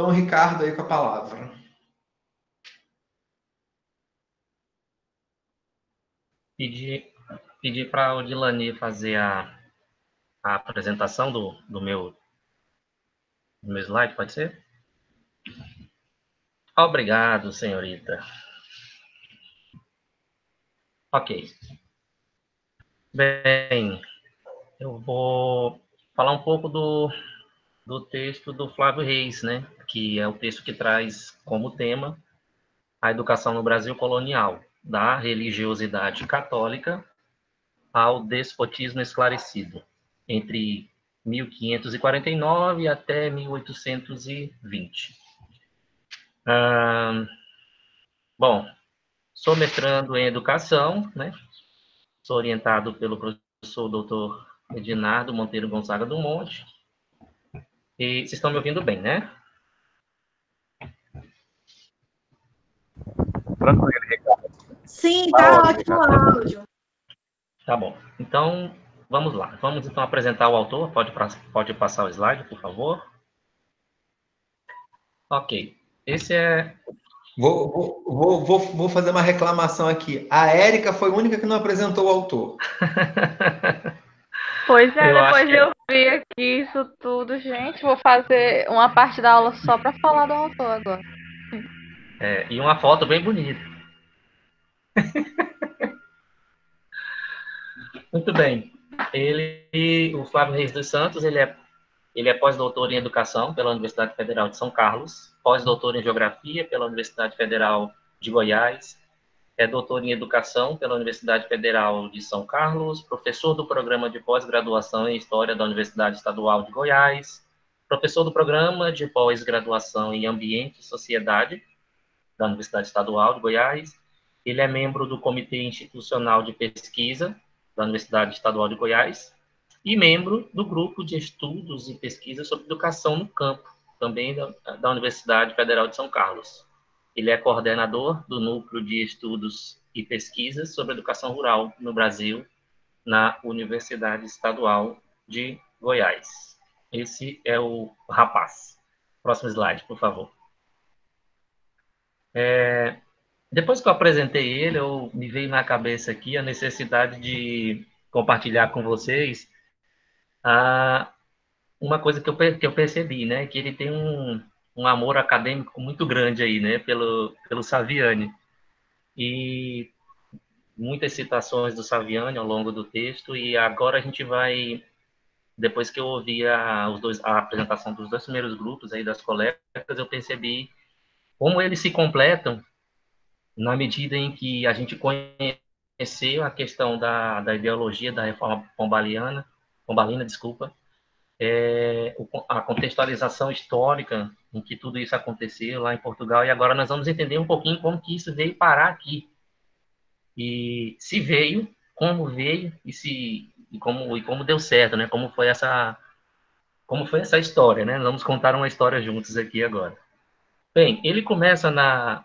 Então, o Ricardo aí com a palavra. Pedir para o Dilani fazer a apresentação do meu slide, pode ser? Obrigado, senhorita. Ok. Bem, eu vou falar um pouco do texto do Flávio Reis, né? Que é o texto que traz como tema a educação no Brasil colonial, da religiosidade católica ao despotismo esclarecido, entre 1549 até 1820. Bom, sou mestrando em educação, né? Sou orientado pelo professor Dr. Edinardo Monteiro Gonzaga do Monte. E vocês estão me ouvindo bem, né? Tranquilo, Ricardo. Sim, tá ótimo o áudio. Tá bom. Então, vamos lá. Vamos então apresentar o autor. Pode passar o slide, por favor. Ok. Esse é... Vou fazer uma reclamação aqui. A Érica foi a única que não apresentou o autor. Pois é, depois eu vi aqui isso tudo, gente. Vou fazer uma parte da aula só para falar do autor agora. E uma foto bem bonita. Muito bem. O Flávio Reis dos Santos, ele é pós-doutor em Educação pela Universidade Federal de São Carlos, pós-doutor em Geografia pela Universidade Federal de Goiás, é doutor em Educação pela Universidade Federal de São Carlos, professor do Programa de Pós-Graduação em História da Universidade Estadual de Goiás, professor do Programa de Pós-Graduação em Ambiente e Sociedade da Universidade Estadual de Goiás, ele é membro do Comitê Institucional de Pesquisa da Universidade Estadual de Goiás e membro do Grupo de Estudos e Pesquisa sobre Educação no Campo, também da Universidade Federal de São Carlos. Ele é coordenador do Núcleo de Estudos e Pesquisas sobre Educação Rural no Brasil, na Universidade Estadual de Goiás. Esse é o rapaz. Próximo slide, por favor. Depois que eu apresentei ele, me veio na cabeça aqui a necessidade de compartilhar com vocês uma coisa que eu percebi, né? Que ele tem um amor acadêmico muito grande aí, né? Pelo Saviani. E muitas citações do Saviani ao longo do texto, e agora a gente vai, depois que eu ouvi a apresentação dos dois primeiros grupos aí das colegas, eu percebi como eles se completam na medida em que a gente conheceu a questão da ideologia da reforma pombalina, a contextualização histórica em que tudo isso aconteceu lá em Portugal, e agora nós vamos entender um pouquinho como que isso veio parar aqui. E se veio, como veio, e como deu certo, né? Como foi essa história, né? Vamos contar uma história juntos aqui agora. Bem, ele começa na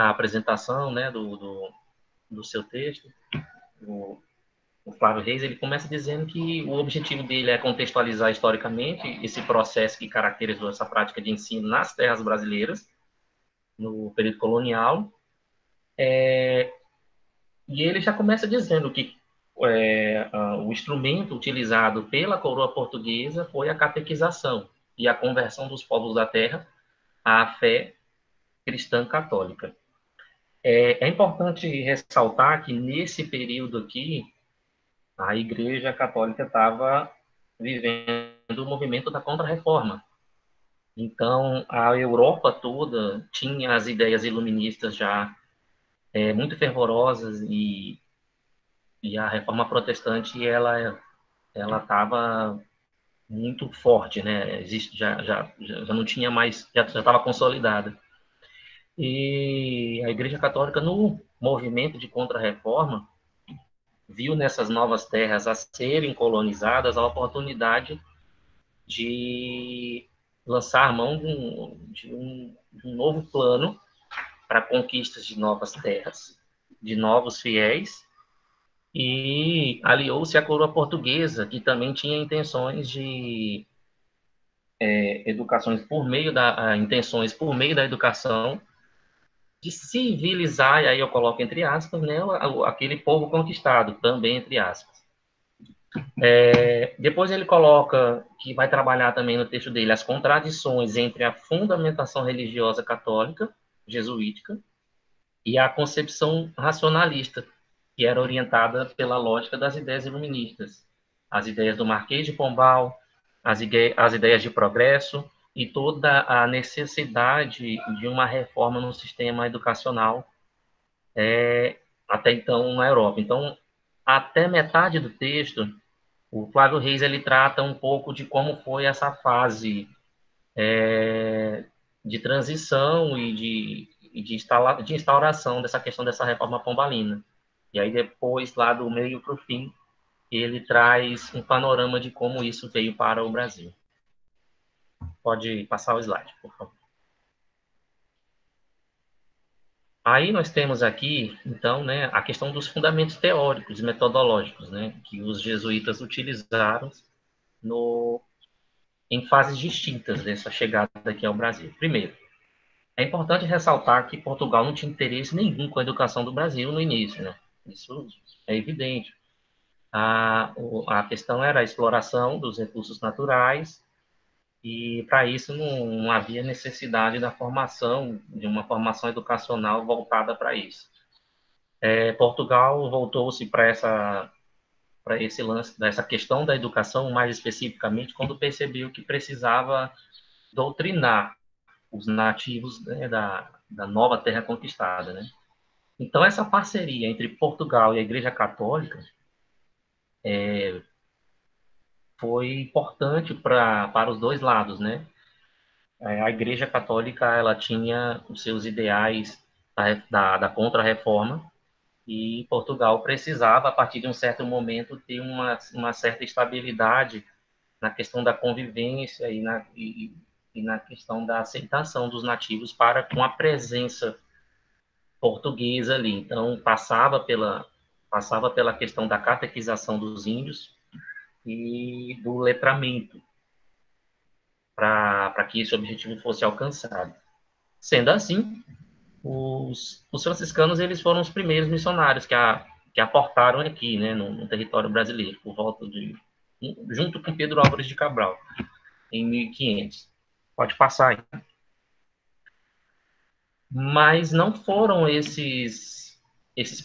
apresentação, né, do seu texto, o Flávio Reis, ele começa dizendo que o objetivo dele é contextualizar historicamente esse processo que caracterizou essa prática de ensino nas terras brasileiras, no período colonial, e ele já começa dizendo que o instrumento utilizado pela coroa portuguesa foi a catequização e a conversão dos povos da terra à fé cristã católica. É importante ressaltar que, nesse período aqui, a Igreja Católica estava vivendo o movimento da Contra-Reforma. Então, a Europa toda tinha as ideias iluministas já muito fervorosas, e a Reforma Protestante ela estava muito forte, né? Já não tinha mais, já estava consolidada. E a Igreja Católica, no movimento de Contra-Reforma, viu nessas novas terras a serem colonizadas a oportunidade de lançar mão de um novo plano para conquistas de novas terras, de novos fiéis, e aliou-se à coroa portuguesa, que também tinha intenções de educações por meio intenções por meio da educação, de civilizar, e aí eu coloco entre aspas, né, aquele povo conquistado, também entre aspas. Depois ele coloca que vai trabalhar também no texto dele as contradições entre a fundamentação religiosa católica, jesuítica, e a concepção racionalista, que era orientada pela lógica das ideias iluministas. As ideias do Marquês de Pombal, as ideias de progresso e toda a necessidade de uma reforma no sistema educacional até então na Europa. Então, até metade do texto, o Flávio Reis ele trata um pouco de como foi essa fase de transição e de instauração dessa questão dessa reforma pombalina. E aí depois, lá do meio para o fim, ele traz um panorama de como isso veio para o Brasil. Pode passar o slide, por favor. Aí nós temos aqui, então, né, a questão dos fundamentos teóricos e metodológicos, né, que os jesuítas utilizaram em fases distintas dessa chegada aqui ao Brasil. Primeiro, é importante ressaltar que Portugal não tinha interesse nenhum com a educação do Brasil no início, né? Isso é evidente. A questão era a exploração dos recursos naturais, e para isso não havia necessidade de uma formação educacional voltada para isso. Portugal voltou-se para esse lance, dessa questão da educação, mais especificamente, quando percebeu que precisava doutrinar os nativos, né, da nova terra conquistada, né? Então, essa parceria entre Portugal e a Igreja Católica foi importante para os dois lados, né? A Igreja Católica ela tinha os seus ideais da contra-reforma, e Portugal precisava, a partir de um certo momento, ter uma certa estabilidade na questão da convivência e na questão da aceitação dos nativos com a presença portuguesa ali. Então, passava pela questão da catequização dos índios e do letramento, para que esse objetivo fosse alcançado. Sendo assim, os franciscanos eles foram os primeiros missionários que aportaram aqui, né, no território brasileiro, por volta junto com Pedro Álvares de Cabral, em 1500. Pode passar aí. Mas não foram esses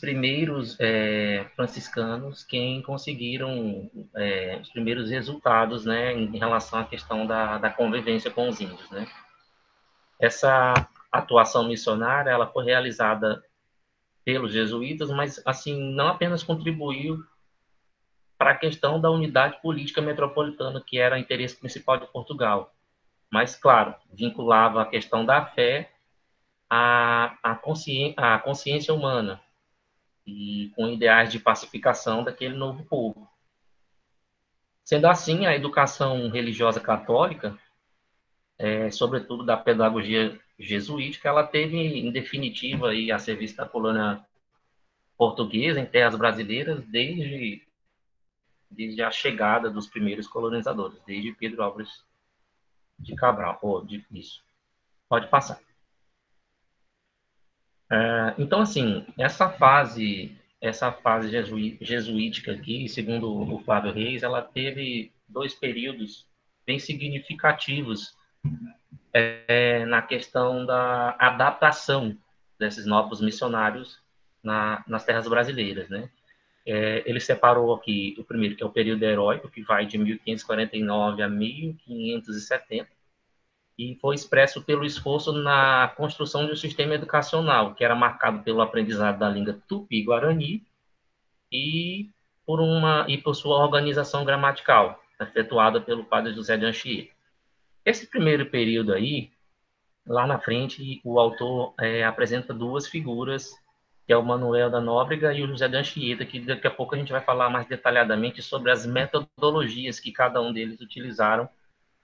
primeiros franciscanos quem conseguiram os primeiros resultados, né, em relação à questão da convivência com os índios, né? Essa atuação missionária ela foi realizada pelos jesuítas, mas assim não apenas contribuiu para a questão da unidade política metropolitana, que era o interesse principal de Portugal, mas, claro, vinculava a questão da fé à consciência humana e com ideais de pacificação daquele novo povo. Sendo assim, a educação religiosa católica, sobretudo da pedagogia jesuítica, ela teve, em definitiva, aí, a serviço da colônia portuguesa em terras brasileiras desde a chegada dos primeiros colonizadores, desde Pedro Álvares de Cabral. Isso. Pode passar. Então, assim, essa fase jesuítica aqui, segundo o Flávio Reis, ela teve dois períodos bem significativos na questão da adaptação desses novos missionários nas terras brasileiras, né? Ele separou aqui o primeiro, que é o período heróico, que vai de 1549 a 1570, e foi expresso pelo esforço na construção de um sistema educacional, que era marcado pelo aprendizado da língua tupi-guarani e por sua organização gramatical, efetuada pelo padre José de Anchieta. Esse primeiro período aí, lá na frente, o autor apresenta duas figuras, que é o Manuel da Nóbrega e o José de Anchieta, que daqui a pouco a gente vai falar mais detalhadamente sobre as metodologias que cada um deles utilizaram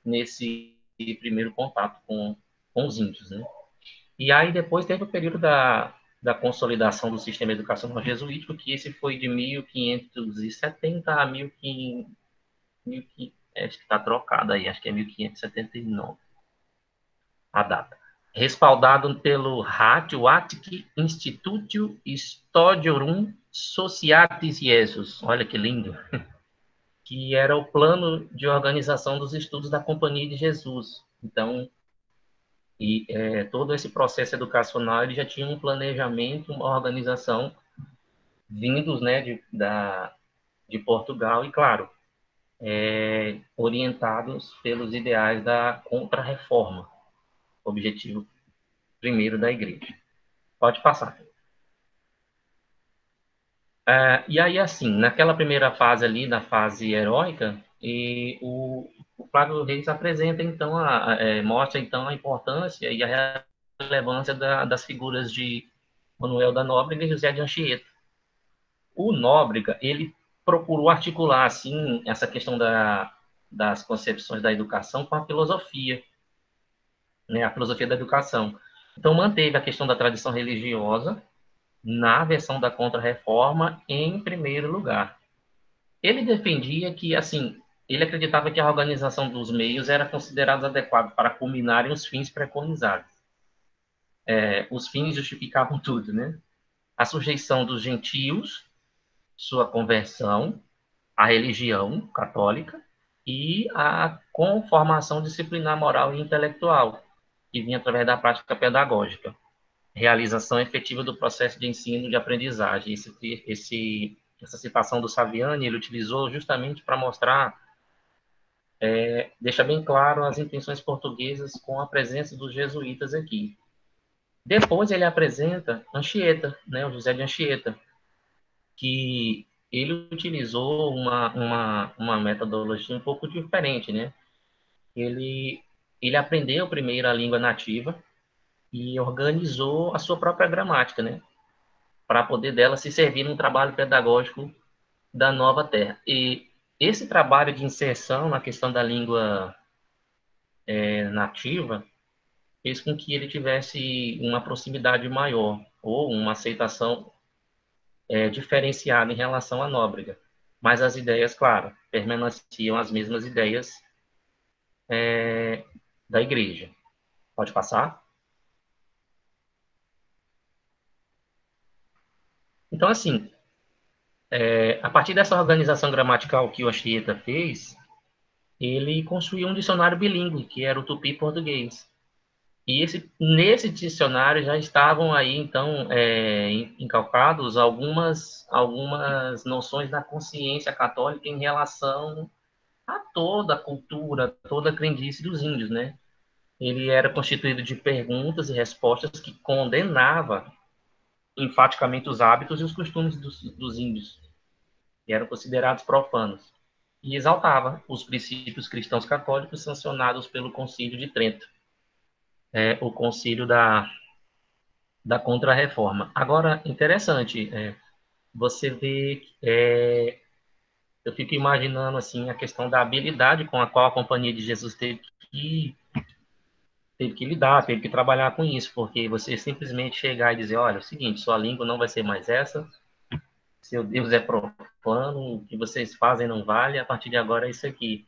nesse primeiro contato com os índios, né? E aí depois teve o período da consolidação do sistema educacional jesuítico, que esse foi de 1570 a Acho que está trocada aí, acho que é 1579 a data. Respaldado pelo Radioactive Institutio Studiorum Societas Jesus. Olha que lindo. Que era o plano de organização dos estudos da Companhia de Jesus. Então, todo esse processo educacional ele já tinha um planejamento, uma organização vindos, né, de Portugal e, claro, orientados pelos ideais da Contra-Reforma, objetivo primeiro da Igreja. Pode passar. E aí, assim, naquela primeira fase ali, na fase heróica, o Flávio Reis apresenta, então, mostra, então, a importância e a relevância das figuras de Manuel da Nóbrega e José de Anchieta. O Nóbrega, ele procurou articular, assim, essa questão das concepções da educação com a filosofia, né, a filosofia da educação. Então, manteve a questão da tradição religiosa na versão da Contra-Reforma em primeiro lugar. Ele defendia que, assim, ele acreditava que a organização dos meios era considerada adequada para culminarem os fins preconizados. Os fins justificavam tudo, né? A sujeição dos gentios, sua conversão, a religião católica e a conformação disciplinar moral e intelectual, que vinha através da prática pedagógica. Realização efetiva do processo de ensino e de aprendizagem. Essa citação do Saviani, ele utilizou justamente para mostrar, deixa bem claro as intenções portuguesas com a presença dos jesuítas aqui. Depois ele apresenta Anchieta, né, o José de Anchieta, que ele utilizou uma metodologia um pouco diferente, né? Ele aprendeu primeiro a língua nativa e organizou a sua própria gramática, né? Para poder dela se servir num trabalho pedagógico da nova terra. E esse trabalho de inserção na questão da língua nativa fez com que ele tivesse uma proximidade maior ou uma aceitação diferenciada em relação à Nóbrega. Mas as ideias, claro, permaneciam as mesmas ideias da Igreja. Pode passar? Então, assim, a partir dessa organização gramatical que o Anchieta fez, ele construiu um dicionário bilíngue, que era o tupi-português. E nesse dicionário já estavam aí, então, encalcados algumas noções da consciência católica em relação a toda a cultura, toda a crendice dos índios, né? Ele era constituído de perguntas e respostas que condenava enfaticamente os hábitos e os costumes dos índios, que eram considerados profanos, e exaltava os princípios cristãos católicos sancionados pelo Concílio de Trento, o Concílio da Contra-Reforma. Agora, interessante, você vê, eu fico imaginando assim a questão da habilidade com a qual a Companhia de Jesus teve que lidar, teve que trabalhar com isso, porque você simplesmente chegar e dizer, olha, é o seguinte, sua língua não vai ser mais essa, seu Deus é profano, o que vocês fazem não vale, a partir de agora é isso aqui.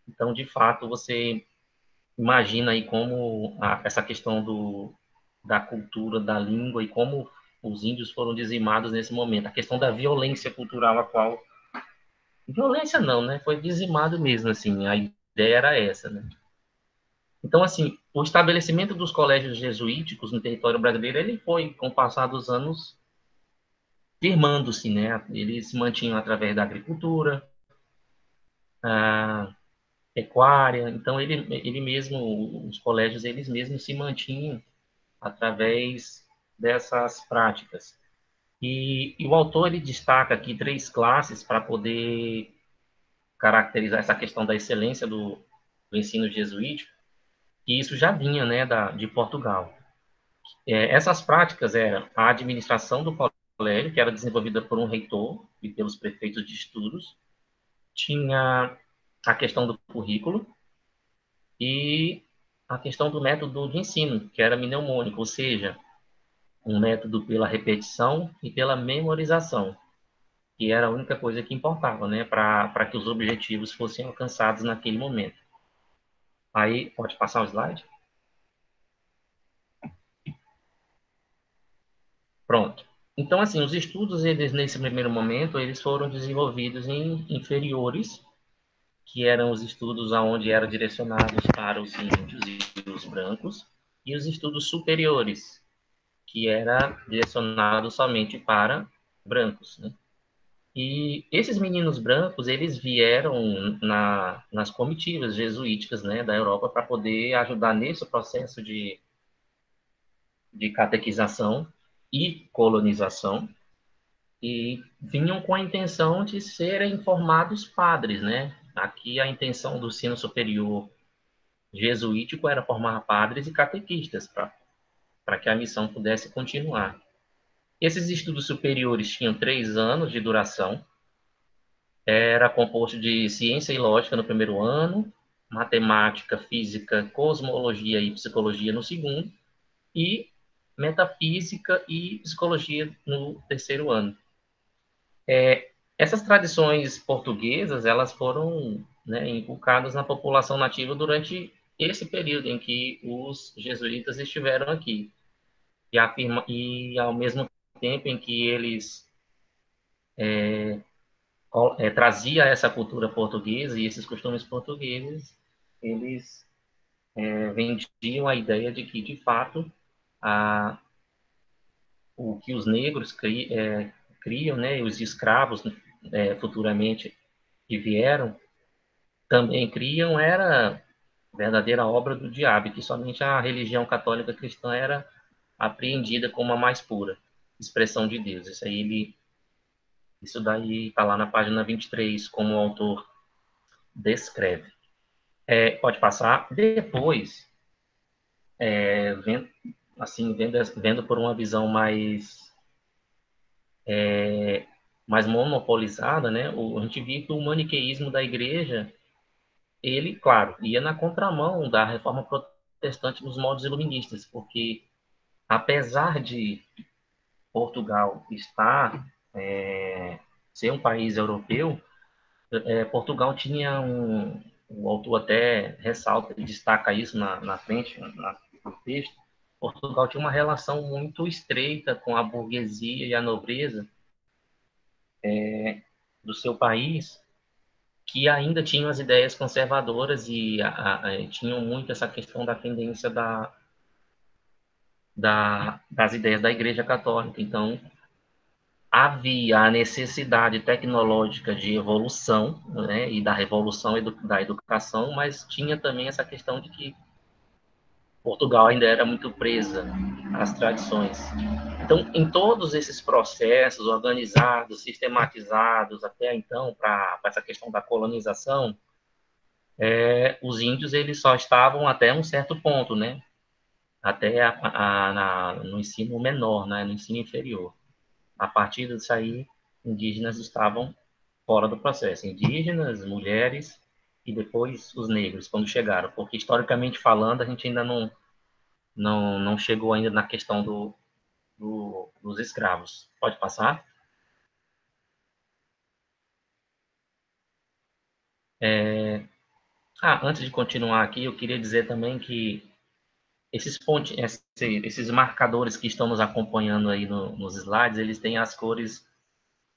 Então, de fato, você imagina aí como essa questão da cultura, da língua e como os índios foram dizimados nesse momento. A questão da violência cultural, a qual... Violência não, né? Foi dizimado mesmo, assim, a ideia era essa, né? Então, assim, o estabelecimento dos colégios jesuíticos no território brasileiro, ele foi, com o passar dos anos, firmando-se, né? Eles se mantinham através da agricultura, pecuária. Então, ele mesmo, os colégios, eles mesmos se mantinham através dessas práticas. E o autor, ele destaca aqui 3 classes para poder caracterizar essa questão da excelência do ensino jesuítico, e isso já vinha, né, de Portugal. Essas práticas eram a administração do colégio, que era desenvolvida por um reitor e pelos prefeitos de estudos, tinha a questão do currículo e a questão do método de ensino, que era mnemônico, ou seja, um método pela repetição e pela memorização. que era a única coisa que importava, né, para que os objetivos fossem alcançados naquele momento. Aí, pode passar o slide? Pronto. Então, assim, os estudos, eles, nesse primeiro momento, eles foram desenvolvidos em inferiores, que eram os estudos aonde eram direcionados para os índios e os brancos, e os estudos superiores, que era direcionado somente para brancos, né? E esses meninos brancos, eles vieram nas comitivas jesuíticas, né, da Europa para poder ajudar nesse processo de catequização e colonização, e vinham com a intenção de serem formados padres, né? Aqui a intenção do ensino superior jesuítico era formar padres e catequistas para que a missão pudesse continuar. Esses estudos superiores tinham 3 anos de duração, era composto de ciência e lógica no primeiro ano, matemática, física, cosmologia e psicologia no segundo, e metafísica e psicologia no terceiro ano. Essas tradições portuguesas, elas foram, né, inculcadas na população nativa durante esse período em que os jesuítas estiveram aqui. E ao mesmo tempo em que eles trazia essa cultura portuguesa e esses costumes portugueses, eles vendiam a ideia de que, de fato, o que os negros criam, né, os escravos futuramente que vieram, também criam, era verdadeira obra do diabo, que somente a religião católica cristã era apreendida como a mais pura expressão de Deus. Isso daí está lá na página 23, como o autor descreve. Pode passar. Depois, vendo por uma visão mais monopolizada, né, a gente viu que o maniqueísmo da igreja, ele, claro, ia na contramão da reforma protestante nos moldes iluministas, porque apesar de Portugal ser um país europeu, Portugal tinha o autor até ressalta e destaca isso na frente, no texto. Portugal tinha uma relação muito estreita com a burguesia e a nobreza do seu país, que ainda tinham as ideias conservadoras e tinham muito essa questão da tendência das ideias da Igreja Católica. Então, havia a necessidade tecnológica de evolução, né, e da revolução da educação, mas tinha também essa questão de que Portugal ainda era muito presa às tradições. Então, em todos esses processos organizados, sistematizados até então para essa questão da colonização, os índios eles só estavam até um certo ponto, né? Até no ensino menor, né? No ensino inferior. A partir disso aí, indígenas estavam fora do processo. Indígenas, mulheres e depois os negros, quando chegaram. Porque, historicamente falando, a gente ainda não chegou ainda na questão dos escravos. Pode passar? Antes de continuar aqui, eu queria dizer também que esses marcadores que estão nos acompanhando aí nos slides, eles têm as cores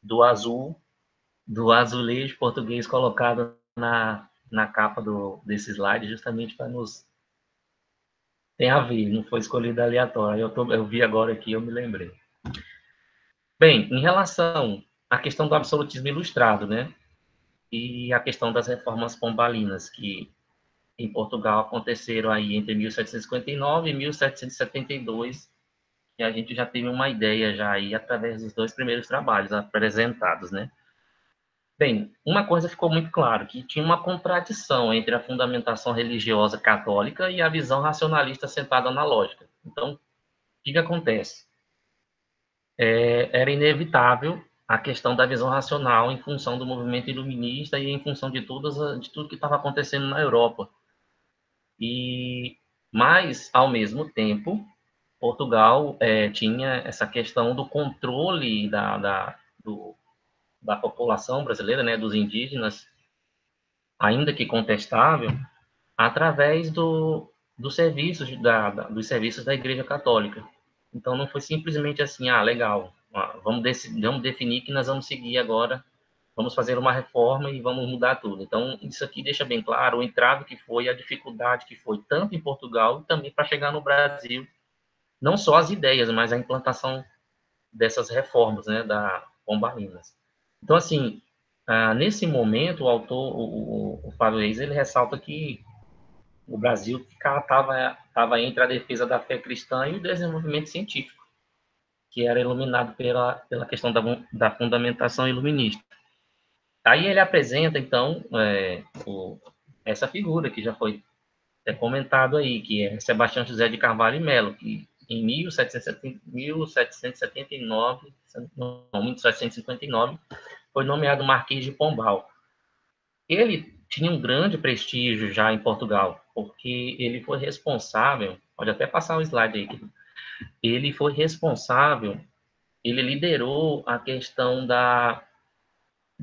do azulejo português colocado na capa desse slide, justamente para nos... Tem a ver, não foi escolhido aleatório. Eu vi agora aqui, eu me lembrei. Bem, em relação à questão do absolutismo ilustrado, né? E a questão das reformas pombalinas, que em Portugal aconteceram aí entre 1759 e 1772, e a gente já teve uma ideia já aí através dos 2 primeiros trabalhos apresentados, né? Bem, uma coisa ficou muito clara, que tinha uma contradição entre a fundamentação religiosa católica e a visão racionalista sentada na lógica. Então, o que acontece? Era inevitável a questão da visão racional em função do movimento iluminista e em função de tudo que estava acontecendo na Europa. Mas, ao mesmo tempo, Portugal tinha essa questão do controle da população brasileira, né, dos indígenas, ainda que contestável, através dos serviços dos serviços da Igreja Católica. Então não foi simplesmente assim, legal, vamos definir que nós vamos seguir agora, vamos fazer uma reforma e vamos mudar tudo. Então isso aqui deixa bem claro o entrave que foi, a dificuldade que foi, tanto em Portugal e também para chegar no Brasil, não só as ideias, mas a implantação dessas reformas, né, da Pombalinas. Então, assim, nesse momento, o autor, o Flávio Reis, ele ressalta que o Brasil estava entre a defesa da fé cristã e o desenvolvimento científico, que era iluminado pela questão da fundamentação iluminista. Aí ele apresenta, então, essa figura que já foi comentado aí, que é Sebastião José de Carvalho e Melo, que em 1759, foi nomeado Marquês de Pombal. Ele tinha um grande prestígio já em Portugal, porque ele foi responsável, pode até passar o slide aí, ele foi responsável, ele liderou a questão da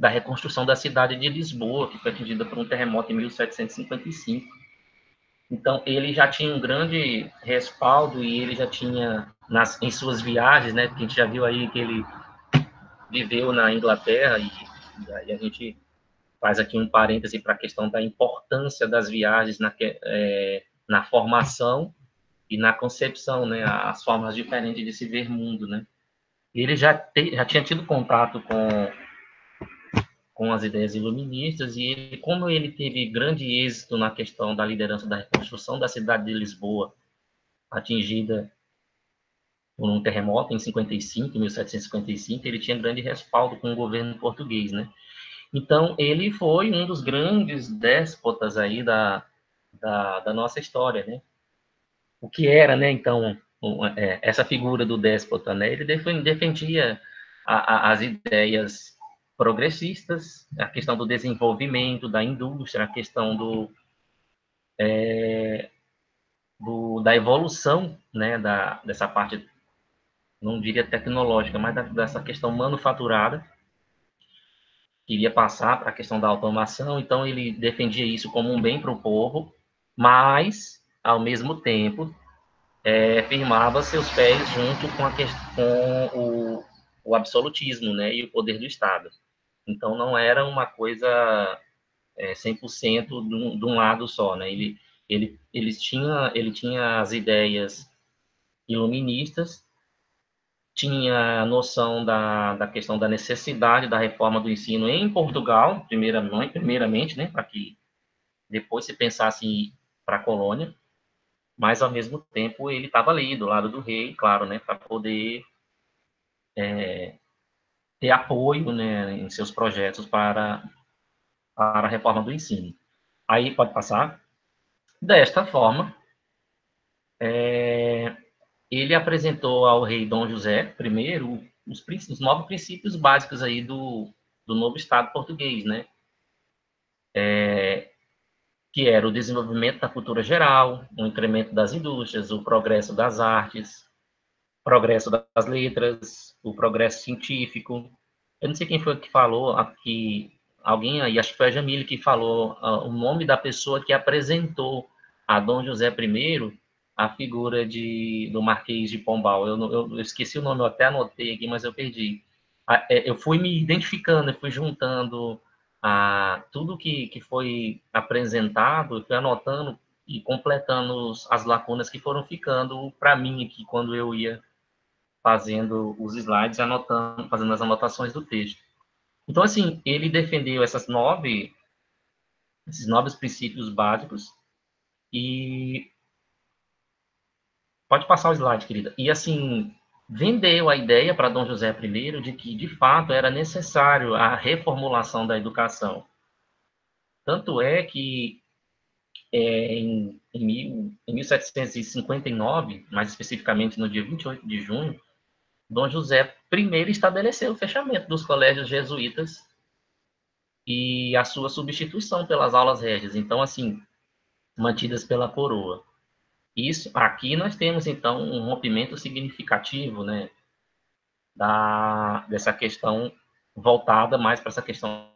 reconstrução da cidade de Lisboa, que foi atingida por um terremoto em 1755. Então, ele já tinha um grande respaldo e ele já tinha, em suas viagens, né, que a gente já viu aí que ele viveu na Inglaterra, e aí a gente faz aqui um parêntese para a questão da importância das viagens na formação e na concepção, né, as formas diferentes de se ver mundo, né. Ele já tinha tido contato com as ideias iluministas, e ele, como ele teve grande êxito na questão da liderança da reconstrução da cidade de Lisboa, atingida por um terremoto em 1755, ele tinha grande respaldo com o governo português, né? Então, ele foi um dos grandes déspotas aí da nossa história, né? O que era, né, então, essa figura do déspota, né? Ele defendia as ideias progressistas, a questão do desenvolvimento da indústria, a questão da evolução, né, dessa parte, não diria tecnológica, mas dessa questão manufaturada, queria passar para a questão da automação. Então ele defendia isso como um bem para o povo, mas, ao mesmo tempo, firmava seus pés junto com o absolutismo, né, e o poder do Estado. Então, não era uma coisa 100% de um lado só, né? Ele tinha as ideias iluministas, tinha a noção da questão da necessidade da reforma do ensino em Portugal, primeiramente, né, para que depois se pensasse para a colônia, mas, ao mesmo tempo, ele estava ali, do lado do rei, claro, né, para poder ter apoio, né, em seus projetos para a reforma do ensino. Aí, pode passar. Desta forma, ele apresentou ao rei Dom José I os 9 princípios básicos aí do novo Estado português, né? Que era o desenvolvimento da cultura geral, o incremento das indústrias, o progresso das artes, o progresso das letras, o progresso científico. Eu não sei quem foi que falou aqui, alguém aí, acho que foi a Jamile que falou o nome da pessoa que apresentou a Dom José I a figura do Marquês de Pombal. Eu esqueci o nome, eu até anotei aqui, mas eu perdi. Eu fui me identificando, eu fui juntando tudo que foi apresentado, eu fui anotando e completando as lacunas que foram ficando para mim aqui, quando eu ia fazendo os slides, fazendo as anotações do texto. Então, assim, ele defendeu esses 9 princípios básicos e... Pode passar o slide, querida. E, assim, vendeu a ideia para Dom José I de que, de fato, era necessário a reformulação da educação. Tanto é que, em 1759, mais especificamente no dia 28 de junho, Dom José I estabeleceu o fechamento dos colégios jesuítas e a sua substituição pelas aulas régias, então, assim, mantidas pela coroa. Isso, aqui nós temos, então, um rompimento significativo, né, dessa questão voltada mais para essa questão.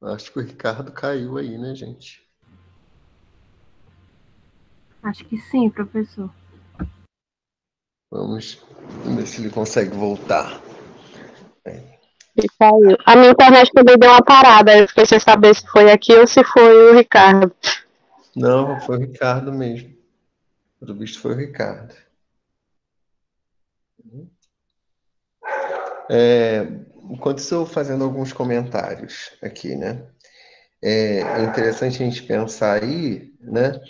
Acho que o Ricardo caiu aí, né, gente? Acho que sim, professor. Vamos ver se ele consegue voltar. E caiu. A minha internet também deu uma parada. Eu fiquei sem saber se foi aqui ou se foi o Ricardo. Não, foi o Ricardo mesmo. Pelo visto foi o Ricardo. Enquanto estou fazendo alguns comentários aqui, né? É interessante a gente pensar aí, né?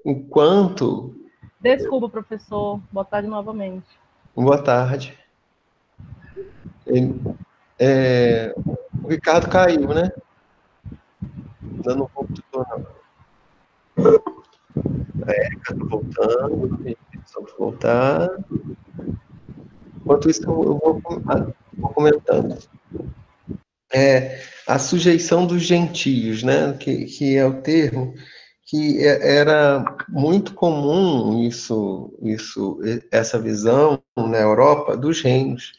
O quanto... Desculpa, professor. Boa tarde novamente. Boa tarde. O Ricardo caiu, né? Ainda não voltou, não. A Érica está voltando. Precisamos voltar. Enquanto isso, eu vou comentando. A sujeição dos gentios, né? Que é o termo que era muito comum essa visão na Europa dos reinos,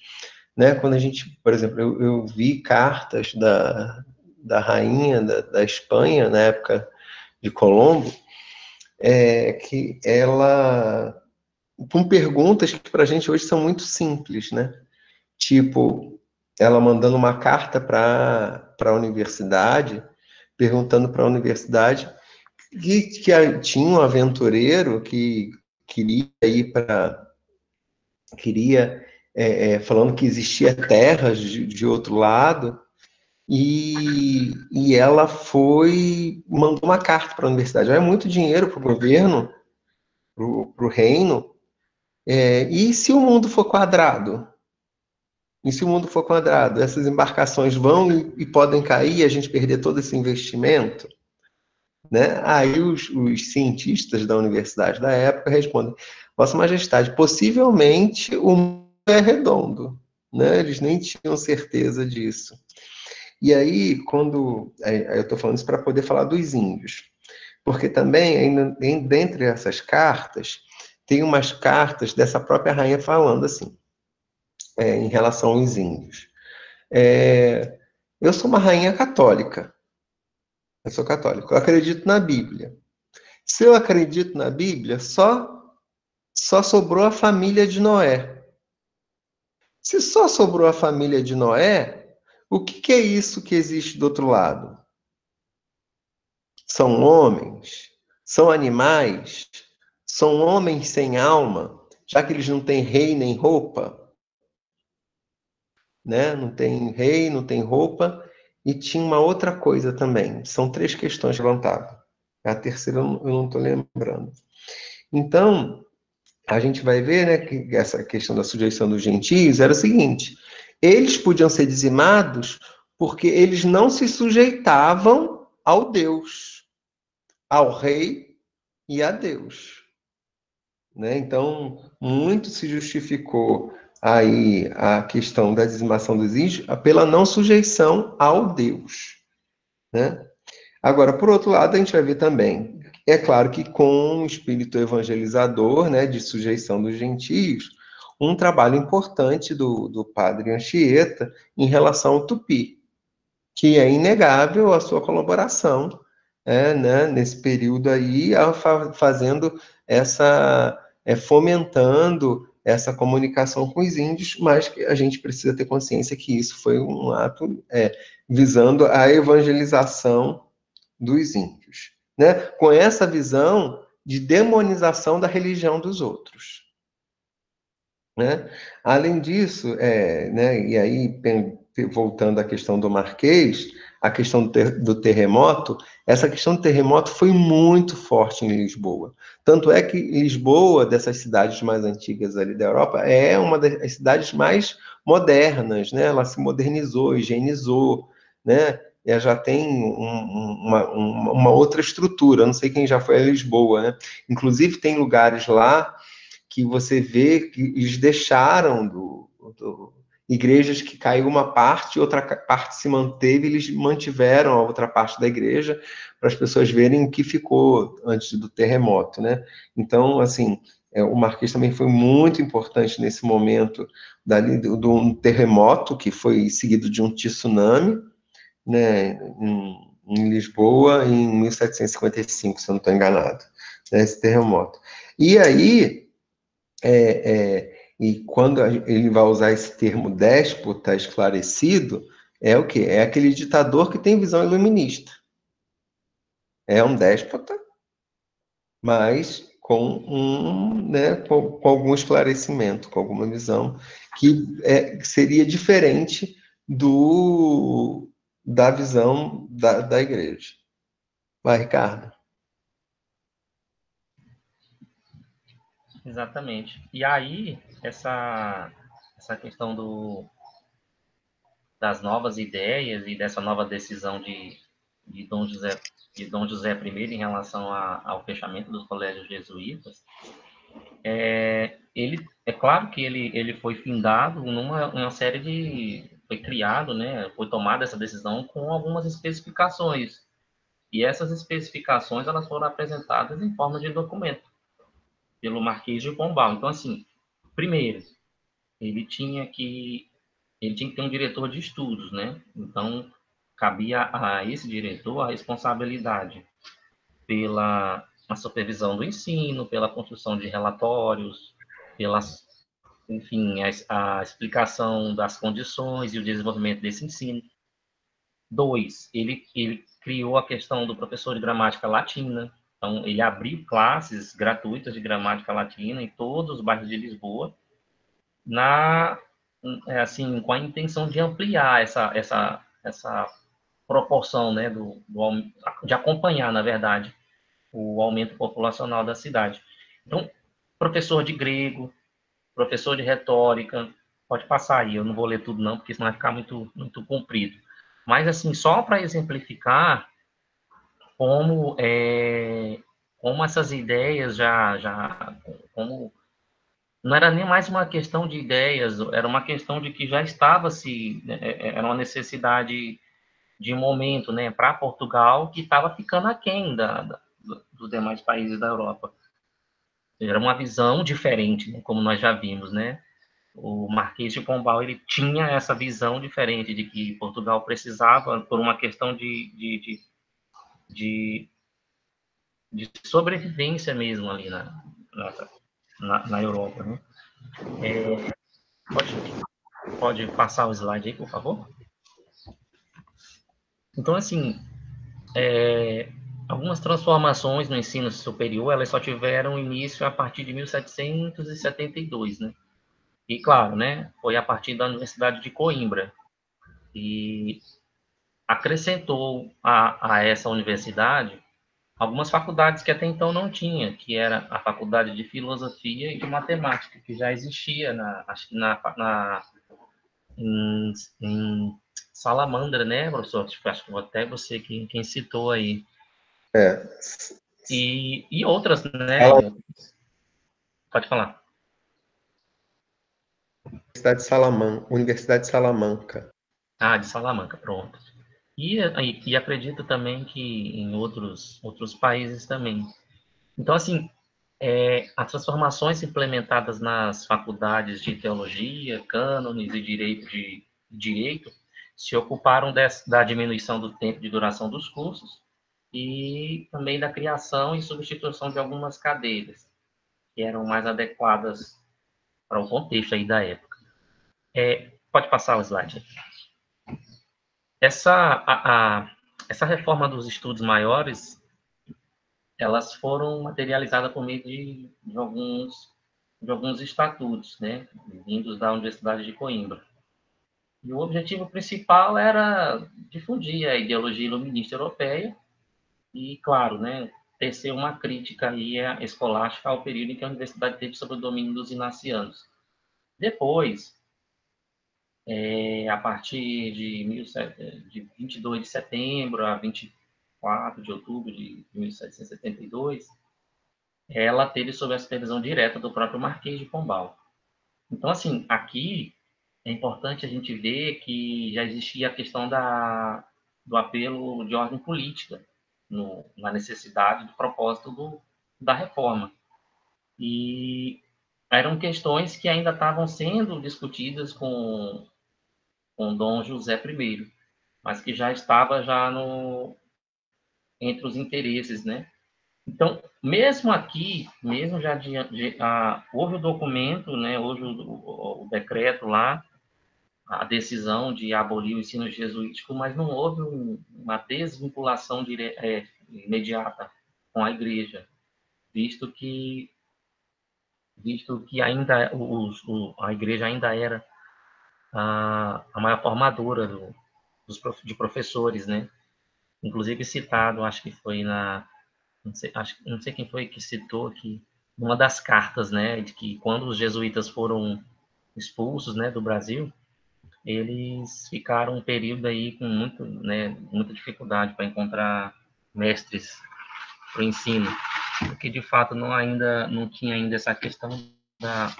né? Quando a gente, por exemplo, eu vi cartas da rainha da Espanha na época de Colombo, que ela, com perguntas que para a gente hoje são muito simples, né? Tipo, ela mandando uma carta para a universidade, perguntando para a universidade que tinha um aventureiro que queria ir falando que existia terras de outro lado, e ela mandou uma carta para a universidade. É muito dinheiro para o governo, para o reino, e se o mundo for quadrado? E se o mundo for quadrado? Essas embarcações vão e podem cair e a gente perder todo esse investimento? Né? Aí os cientistas da universidade da época respondem: Vossa Majestade, possivelmente o mundo é redondo, né? Eles nem tinham certeza disso. E aí, eu estou falando isso para poder falar dos índios, porque também, dentre essas cartas, tem umas cartas dessa própria rainha falando assim, em relação aos índios. Eu sou uma rainha católica. Eu sou católico. Eu acredito na Bíblia. Se eu acredito na Bíblia, só sobrou a família de Noé. Se só sobrou a família de Noé, o que é isso que existe do outro lado? São homens? São animais? São homens sem alma? Já que eles não têm rei nem roupa? Né? Não tem rei, não tem roupa. E tinha uma outra coisa também. São 3 questões levantadas. A terceira eu não estou lembrando. Então, a gente vai ver, né, que essa questão da sujeição dos gentios era o seguinte: eles podiam ser dizimados porque eles não se sujeitavam ao Deus, ao rei e a Deus. Né? Então, muito se justificou aí a questão da dizimação dos índios pela não sujeição ao Deus. Né? Agora, por outro lado, a gente vai ver também, é claro que com o espírito evangelizador, né, de sujeição dos gentios, um trabalho importante do padre Anchieta em relação ao Tupi, que é inegável a sua colaboração, né, nesse período aí, fazendo fomentando essa comunicação com os índios, mas que a gente precisa ter consciência que isso foi um ato visando a evangelização dos índios, né? Com essa visão de demonização da religião dos outros. Né? Além disso, né, e aí, voltando à questão do Marquês, a questão do terremoto, essa questão do terremoto foi muito forte em Lisboa. Tanto é que Lisboa, dessas cidades mais antigas ali da Europa, é uma das cidades mais modernas, né? Ela se modernizou, higienizou, né? Ela já tem uma outra estrutura. Eu não sei quem já foi a Lisboa, né? Inclusive, tem lugares lá que você vê que eles deixaram igrejas que caiu uma parte, outra parte se manteve, eles mantiveram a outra parte da igreja para as pessoas verem o que ficou antes do terremoto, né? Então, assim, o Marquês também foi muito importante nesse momento de um terremoto que foi seguido de um tsunami, né, em Lisboa, em 1755, se eu não estou enganado, né, esse terremoto. E aí, e quando ele vai usar esse termo déspota esclarecido, é o quê? É aquele ditador que tem visão iluminista. É um déspota, mas com algum esclarecimento, com alguma visão que seria diferente da visão da igreja. Vai, Ricardo. Exatamente. E aí, essa questão das novas ideias e dessa nova decisão de Dom José I em relação ao fechamento dos colégios jesuítas, ele é claro que ele foi findado numa série foi criado, né, foi tomada essa decisão com algumas especificações, e essas especificações elas foram apresentadas em forma de documento pelo Marquês de Pombal. Então, assim, primeiro, ele tinha que ter um diretor de estudos, né? Então, cabia a esse diretor a responsabilidade pela supervisão do ensino, pela construção de relatórios, enfim, a explicação das condições e o desenvolvimento desse ensino. 2, ele criou a questão do professor de gramática latina. Então, ele abriu classes gratuitas de gramática latina em todos os bairros de Lisboa, assim, com a intenção de ampliar essa proporção, né, de acompanhar, na verdade, o aumento populacional da cidade. Então, professor de grego, professor de retórica, pode passar aí, eu não vou ler tudo não, porque senão vai ficar muito, muito comprido. Mas, assim, só para exemplificar como essas ideias como não era nem mais uma questão de ideias, era uma questão de que já estava era uma necessidade de momento, né, para Portugal, que estava ficando aquém dos demais países da Europa. Era uma visão diferente, né, como nós já vimos, né? O Marquês de Pombal, ele tinha essa visão diferente de que Portugal precisava, por uma questão de sobrevivência mesmo ali na Europa, né? Pode passar o slide aí, por favor? Então, assim, algumas transformações no ensino superior, elas só tiveram início a partir de 1772, né? E, claro, né, foi a partir da Universidade de Coimbra. E acrescentou a essa universidade algumas faculdades que até então não tinha, que era a Faculdade de Filosofia e de Matemática, que já existia em Salamandra, né, professor? Acho que até você quem citou aí. E outras, né? Pode falar. Universidade de Salamanca. Ah, de Salamanca, pronto. E acredito também que em outros países também. Então, assim, as transformações implementadas nas faculdades de teologia, cânones e direito se ocuparam da diminuição do tempo de duração dos cursos e também da criação e substituição de algumas cadeiras que eram mais adequadas para o contexto aí da época. Pode passar o slide. Essa reforma dos estudos maiores, elas foram materializadas por meio de alguns estatutos, né, vindos da Universidade de Coimbra. E o objetivo principal era difundir a ideologia iluminista europeia e, claro, né, tecer uma crítica aí escolástica ao período em que a universidade teve sob o domínio dos inacianos. Depois, a partir de 22 de setembro a 24 de outubro de 1772, ela teve sob a supervisão direta do próprio Marquês de Pombal. Então, assim, aqui é importante a gente ver que já existia a questão do apelo de ordem política, na necessidade do propósito da reforma. E eram questões que ainda estavam sendo discutidas com Dom José I, mas que já estava entre os interesses, né? Então, mesmo aqui, mesmo já houve o documento, né, houve o decreto lá, a decisão de abolir o ensino jesuítico, mas não houve uma desvinculação imediata com a igreja, visto que ainda a igreja ainda era a maior formadora de professores, né? Inclusive citado, acho que foi não sei quem foi que citou aqui, numa das cartas, né, de que quando os jesuítas foram expulsos, né, do Brasil, eles ficaram um período aí com muita dificuldade para encontrar mestres para o ensino, porque de fato não tinha ainda essa questão da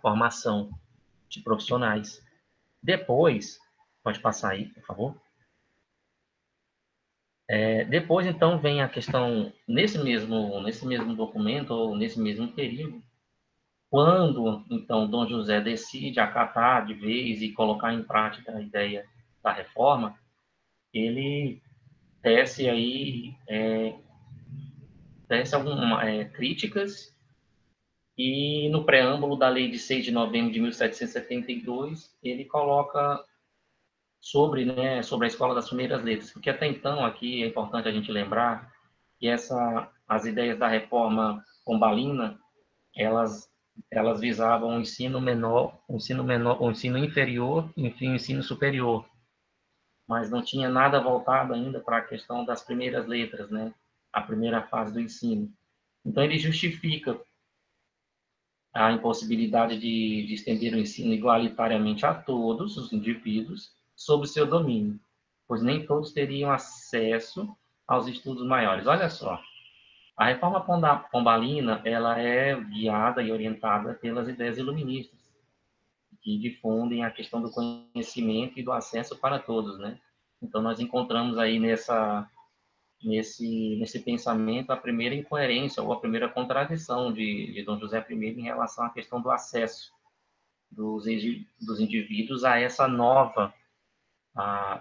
formação de profissionais. Depois, pode passar aí, por favor. Depois, então, vem a questão, nesse mesmo documento, ou nesse mesmo período, quando, então, Dom José decide acatar de vez e colocar em prática a ideia da reforma, ele tece algumas críticas, e no preâmbulo da Lei de 6 de novembro de 1772, ele coloca sobre a Escola das Primeiras Letras, porque até então, aqui é importante a gente lembrar que as ideias da reforma pombalina, elas visavam o ensino menor, o ensino inferior e, enfim, o ensino superior, mas não tinha nada voltado ainda para a questão das primeiras letras, né? A primeira fase do ensino. Então, ele justifica a impossibilidade de estender o ensino igualitariamente a todos os indivíduos sob seu domínio, pois nem todos teriam acesso aos estudos maiores. Olha só, a reforma pombalina, ela é guiada e orientada pelas ideias iluministas, que difundem a questão do conhecimento e do acesso para todos, né? Então, nós encontramos aí nesse pensamento a primeira incoerência ou a primeira contradição de Dom José I em relação à questão do acesso dos indivíduos a essa nova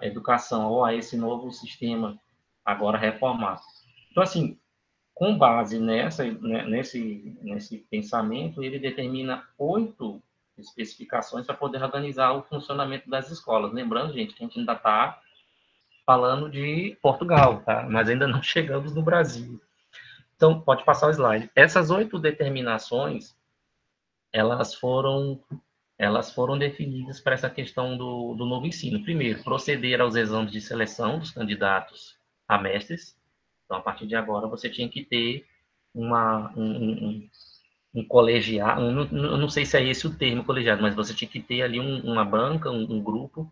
educação ou a esse novo sistema agora reformado. Então, assim, com base nesse pensamento, ele determina 8 especificações para poder organizar o funcionamento das escolas. Lembrando, gente, que a gente ainda está falando de Portugal, tá? Mas ainda não chegamos no Brasil. Então, pode passar o slide. Essas 8 determinações, elas foram definidas para essa questão do novo ensino. Primeiro, proceder aos exames de seleção dos candidatos a mestres. Então, a partir de agora, você tinha que ter um colegiado, eu não sei se é esse o termo colegiado, mas você tinha que ter ali uma banca, um grupo,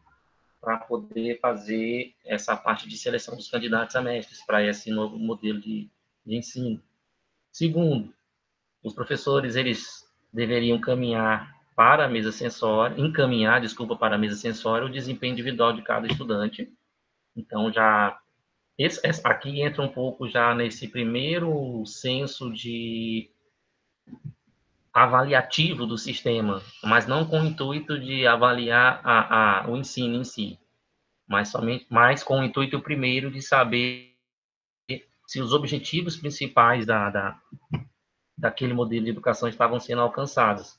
para poder fazer essa parte de seleção dos candidatos a mestres para esse novo modelo de ensino. Segundo, os professores, eles deveriam encaminhar para a mesa censória o desempenho individual de cada estudante. Então, aqui entra um pouco já nesse primeiro senso de avaliativo do sistema, mas não com o intuito de avaliar o ensino em si, mas com o intuito primeiro de saber se os objetivos principais daquele modelo de educação estavam sendo alcançados.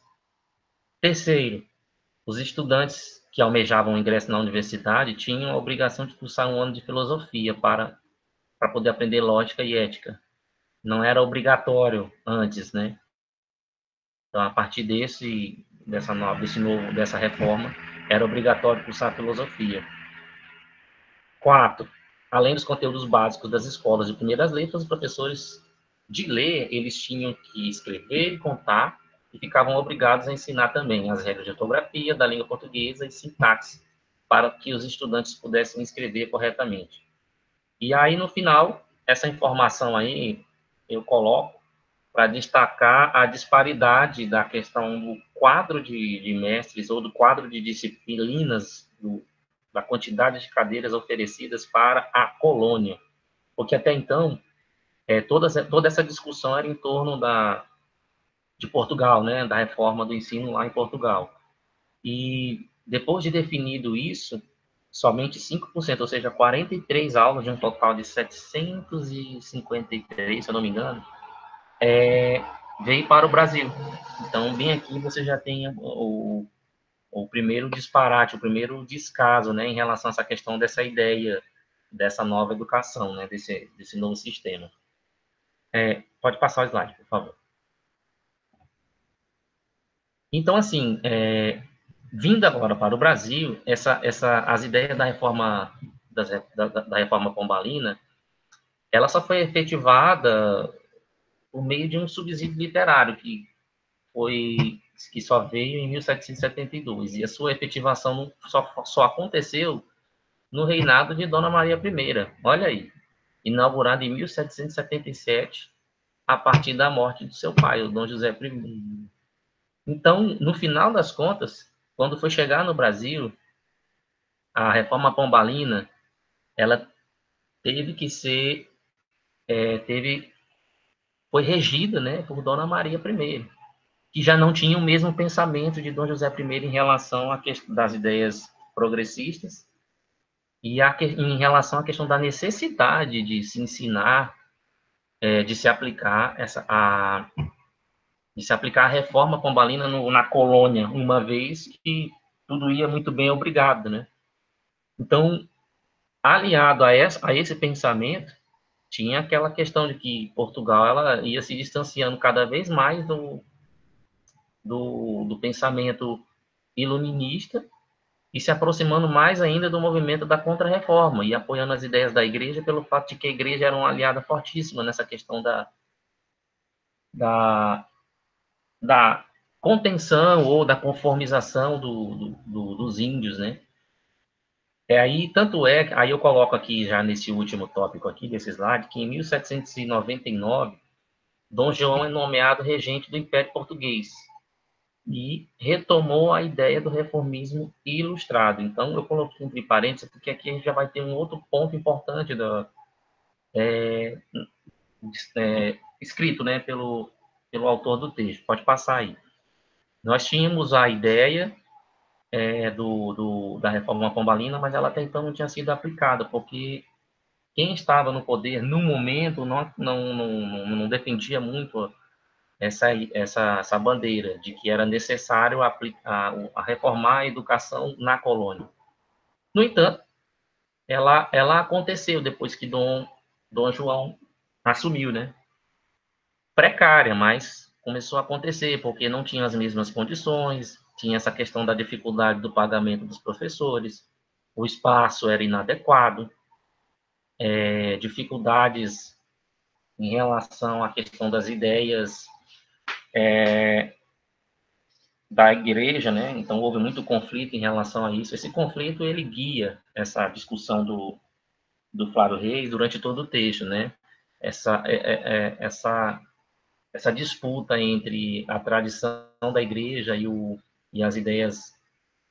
Terceiro, os estudantes que almejavam o ingresso na universidade tinham a obrigação de cursar um ano de filosofia para poder aprender lógica e ética. Não era obrigatório antes, né? Então, a partir dessa reforma, era obrigatório cursar filosofia. 4, além dos conteúdos básicos das escolas de primeiras letras, os professores de ler, eles tinham que escrever e contar, e ficavam obrigados a ensinar também as regras de ortografia da língua portuguesa e sintaxe, para que os estudantes pudessem escrever corretamente. E aí, no final, essa informação aí eu coloco para destacar a disparidade da questão do quadro de mestres ou do quadro de disciplinas, da quantidade de cadeiras oferecidas para a colônia. Porque até então, toda essa discussão era em torno de Portugal, né, da reforma do ensino lá em Portugal. E depois de definido isso, somente 5%, ou seja, 43 aulas de um total de 753, se eu não me engano, veio para o Brasil. Então, bem aqui você já tem o primeiro disparate, o primeiro descaso, né, em relação a essa questão dessa ideia, dessa nova educação, né, desse novo sistema. Pode passar o slide, por favor. Então, assim, vindo agora para o Brasil, as ideias da reforma pombalina, ela só foi efetivada por meio de um subsídio literário que só veio em 1772, e a sua efetivação só aconteceu no reinado de Dona Maria I, olha aí, inaugurado em 1777, a partir da morte de seu pai, o Dom José I. Então, no final das contas, quando foi chegar no Brasil, a reforma pombalina, ela teve que ser, foi regida, né, por Dona Maria I, que já não tinha o mesmo pensamento de Dom José I em relação à questão das ideias progressistas e em relação à questão da necessidade de se ensinar, de se aplicar a reforma pombalina na colônia, uma vez que tudo ia muito bem, obrigado, né? Então, aliado a esse pensamento, tinha aquela questão de que Portugal ela ia se distanciando cada vez mais do pensamento iluminista e se aproximando mais ainda do movimento da Contra-Reforma e apoiando as ideias da Igreja pelo fato de que a Igreja era uma aliada fortíssima nessa questão da contenção ou da conformização dos índios, né? Aí eu coloco aqui já nesse último tópico aqui desse slide, que em 1799, Dom João é nomeado regente do Império Português e retomou a ideia do reformismo ilustrado. Então, eu coloquei entre parênteses, porque aqui a gente já vai ter um outro ponto importante escrito, né, pelo autor do texto. Pode passar aí. Nós tínhamos a ideia da reforma pombalina, mas ela até então não tinha sido aplicada, porque quem estava no poder no momento não defendia muito essa bandeira de que era necessário reformar a educação na colônia. No entanto, ela aconteceu depois que Dom João assumiu, né? Precária, mas começou a acontecer, porque não tinha as mesmas condições, tinha essa questão da dificuldade do pagamento dos professores, o espaço era inadequado, dificuldades em relação à questão das ideias da Igreja, né? Então, houve muito conflito em relação a isso. Esse conflito, ele guia essa discussão do Flávio Reis durante todo o texto, né? Essa disputa entre a tradição da Igreja e as ideias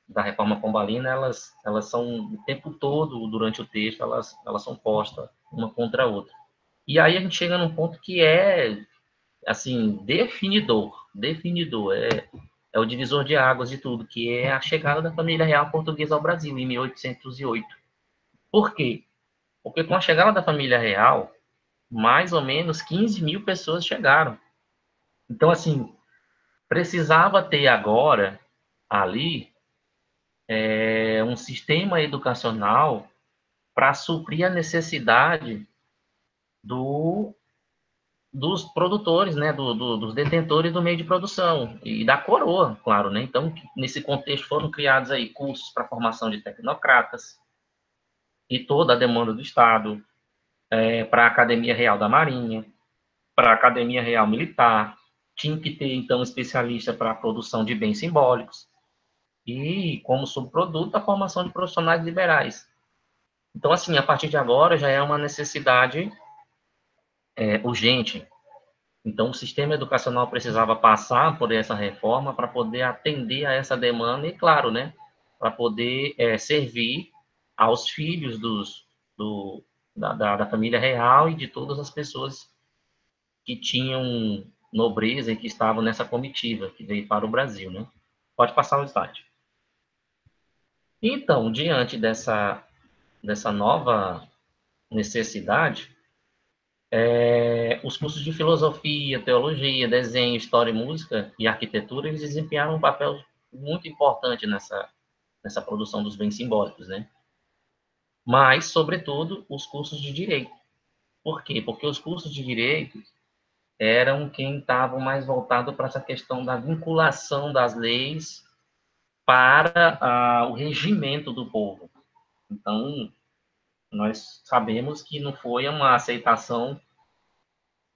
da reforma pombalina, elas são o tempo todo, durante o texto, elas são postas uma contra a outra. E aí a gente chega num ponto que assim, definidor, é o divisor de águas de tudo, que é a chegada da família real portuguesa ao Brasil, em 1808. Por quê? Porque com a chegada da família real, mais ou menos 15 mil pessoas chegaram. Então, assim, precisava ter agora, ali, um sistema educacional para suprir a necessidade dos produtores, né, dos detentores do meio de produção e da coroa, claro, né? Então, nesse contexto foram criados aí cursos para formação de tecnocratas e toda a demanda do Estado para a Academia Real da Marinha, para a Academia Real Militar, tinha que ter, então, especialista para a produção de bens simbólicos e, como subproduto, a formação de profissionais liberais. Então, assim, a partir de agora já é uma necessidade urgente Então, o sistema educacional precisava passar por essa reforma para poder atender a essa demanda e, claro, né, para poder servir aos filhos da família real e de todas as pessoas que tinham nobreza e que estavam nessa comitiva que veio para o Brasil, né? Pode passar o slide. Então, diante dessa nova necessidade, os cursos de filosofia, teologia, desenho, história e música e arquitetura, eles desempenharam um papel muito importante nessa produção dos bens simbólicos, né? Mas, sobretudo, os cursos de direito. Por quê? Porque os cursos de direito eram quem estavam mais voltados para essa questão da vinculação das leis para o regimento do povo. Então, nós sabemos que não foi uma aceitação,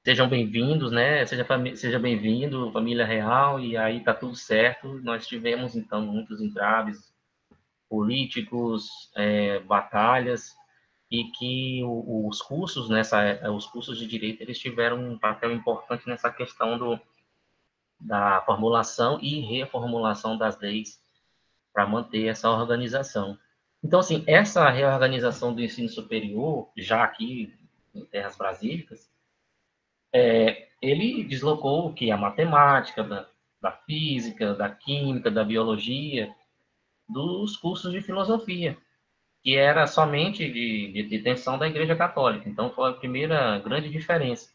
sejam bem-vindos, né? Seja bem-vindo, família real, e aí tá tudo certo. Nós tivemos, então, muitos entraves políticos, batalhas, e que os cursos os cursos de direito, eles tiveram um papel importante nessa questão da formulação e reformulação das leis para manter essa organização. Então, assim, essa reorganização do ensino superior, já aqui em terras brasílicas, ele deslocou o que? A matemática, da física, da química, da biologia, dos cursos de filosofia, que era somente de detenção da Igreja Católica. Então, foi a primeira grande diferença.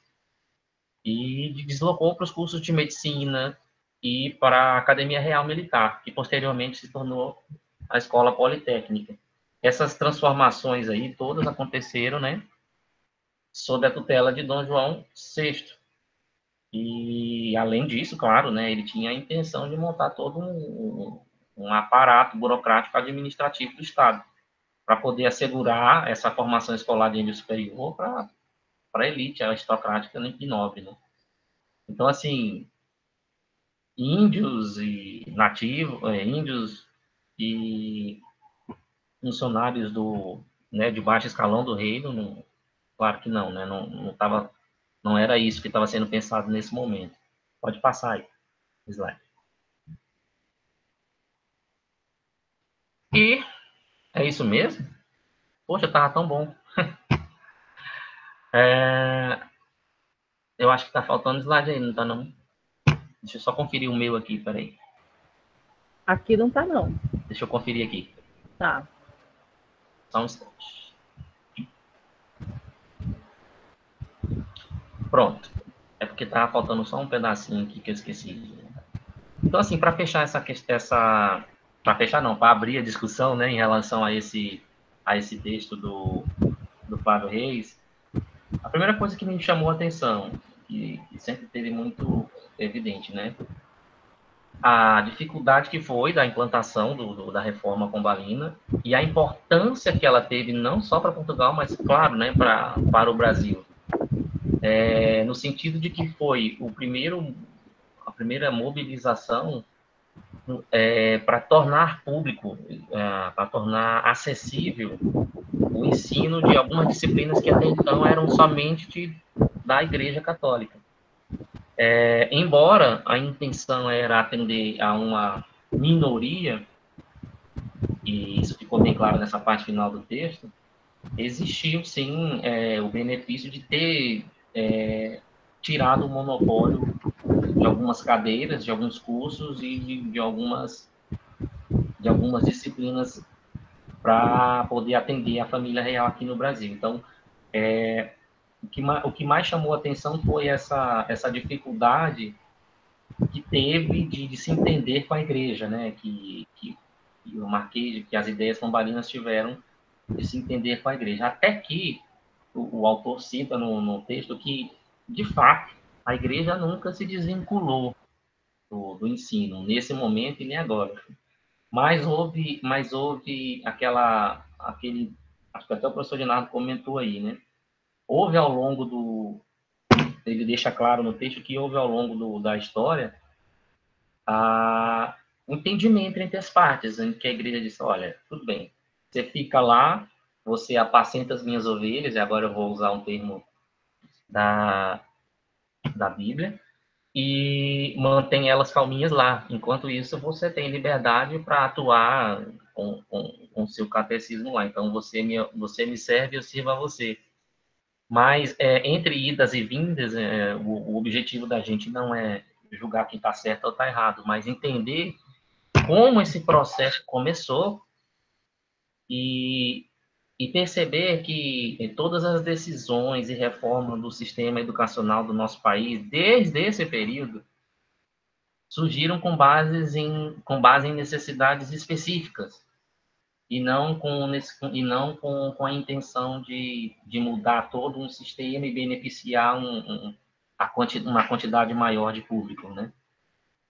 E deslocou para os cursos de medicina e para a Academia Real Militar, que posteriormente se tornou a Escola Politécnica. Essas transformações aí todas aconteceram, né, sob a tutela de Dom João VI. E, além disso, claro, né, ele tinha a intenção de montar todo um aparato burocrático administrativo do Estado, para poder assegurar essa formação escolar de nível superior para a elite aristocrática e nobre, né? Então, assim, índios e nativos, índios e funcionários de baixo escalão do reino, claro que não, né? Não era isso que estava sendo pensado nesse momento. Pode passar aí, slide. E é isso mesmo? Poxa, tava tão bom. Eu acho que tá faltando slide aí, não tá não? Deixa eu só conferir o meu aqui, peraí. Aqui não tá, não. Deixa eu conferir aqui. Tá. Só um instante. Pronto. É porque tava faltando só um pedacinho aqui que eu esqueci. Então, assim, para fechar para abrir a discussão, né, em relação a esse texto do Flávio Reis, a primeira coisa que me chamou a atenção, que sempre teve muito evidente, né, a dificuldade que foi da implantação da reforma pombalina e a importância que ela teve não só para Portugal, mas, claro, né, para o Brasil. No sentido de que foi a primeira mobilização para tornar público, para tornar acessível o ensino de algumas disciplinas que até então eram somente da Igreja Católica. Embora a intenção era atender a uma minoria, e isso ficou bem claro nessa parte final do texto, existiu, sim, o benefício de ter tirado o monopólio de algumas cadeiras, de alguns cursos e de algumas disciplinas para poder atender a família real aqui no Brasil. Então, o que mais chamou a atenção foi essa dificuldade que teve de se entender com a igreja, né? Que o Marquês, que as ideias pombalinas tiveram de se entender com a igreja. Até que o autor cita no texto que, de fato, a igreja nunca se desvinculou do ensino, nesse momento e nem agora. Mas houve aquele, acho que até o professor Leonardo comentou aí, né? Houve ao longo ele deixa claro no texto que houve ao longo da história um entendimento entre as partes, em que a igreja disse, olha, tudo bem, você fica lá, você apacenta as minhas ovelhas, e agora eu vou usar um termo da Bíblia e mantém elas calminhas lá. Enquanto isso, você tem liberdade para atuar com o seu catecismo lá. Então, você me serve, eu sirvo a você. Mas, entre idas e vindas, o objetivo da gente não é julgar quem está certo ou está errado, mas entender como esse processo começou e perceber que todas as decisões e reformas do sistema educacional do nosso país, desde esse período, surgiram com base em necessidades específicas e não com a intenção de mudar todo um sistema e beneficiar uma quantidade maior de público, né?